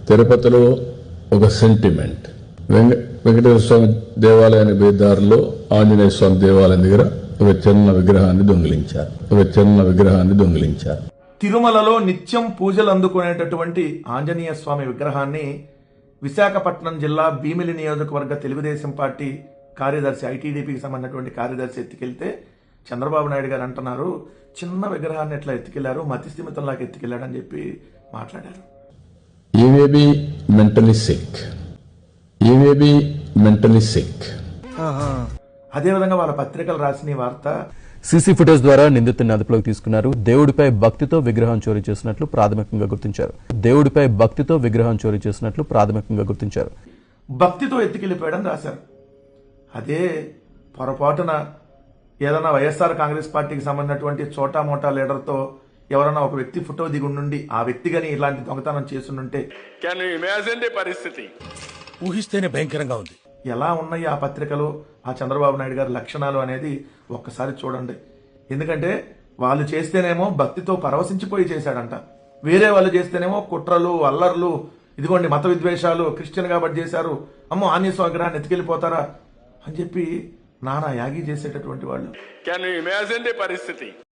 తిరుపతిలో ఒక సెంటిమెంట్. వెంకటేశ్వర స్వామి దేవాలయానికి పోయే దారిలో ఆంజనేయ స్వామి దేవాలయం దగ్గర ఒక చిన్న విగ్రహాన్ని దొంగిలించారు. తిరుమలలో నిత్యం పూజలు అందుకునేటటువంటి ఆంజనేయ స్వామి విగ్రహాన్ని విశాఖపట్నం జిల్లా భీమిలి నియోజకవర్గ తెలుగుదేశం పార్టీ కార్యదర్శి, ఐటీడీపీకి సంబంధించినటువంటి కార్యదర్శి ఎత్తుకెళ్తే చంద్రబాబు నాయుడు గారు అంటున్నారు, చిన్న విగ్రహాన్ని ఎట్లా ఎత్తుకెళ్లారు, మతిస్థిమితంలాగా ఎత్తుకెళ్లాడని చెప్పి మాట్లాడారు. You may be mentally sick. అదేవిధంగా వాళ్ళ పత్రికలు రాసిన ఈ వార్త, సీసీ ఫుటేజ్ ద్వారా నిందితుడిని అదుపులోకి తీసుకున్నారు. దేవుడిపై భక్తితో విగ్రహం చోరీ చేసినట్లు ప్రాథమికంగా గుర్తించారు. భక్తితో ఎత్తుకెళ్లిపోయాడని రాశారు. అదే పొరపాటున ఏదైనా వైఎస్ఆర్ కాంగ్రెస్ పార్టీకి సంబంధించినటువంటి చోటా మోటా లీడర్తో ఎవరైనా ఒక వ్యక్తి ఫోటో దిగుండి ఆ వ్యక్తి గాని ఇలాంటి దొంగతనం చేస్తుంటే పరిస్థితి ఊహిస్తేనే భయంకరంగా ఉంది. ఎలా ఉన్నాయి ఆ పత్రికలు, ఆ చంద్రబాబు నాయుడు గారి లక్షణాలు అనేది ఒక్కసారి చూడండి. ఎందుకంటే వాళ్ళు చేస్తేనేమో భక్తితో పరవశించిపోయి చేశాడంట, వేరే వాళ్ళు చేస్తేనేమో కుట్రలు, అల్లర్లు, ఇదిగోండి మత విద్వేషాలు, క్రిస్టియన్ కాబట్టి చేశారు, అమ్మో ఆంజనేయ స్వామి విగ్రహాన్ని ఎత్తుకెళ్లిపోతారా అని చెప్పి నానా యాగి చేసేటటువంటి వాళ్ళు. పరిస్థితి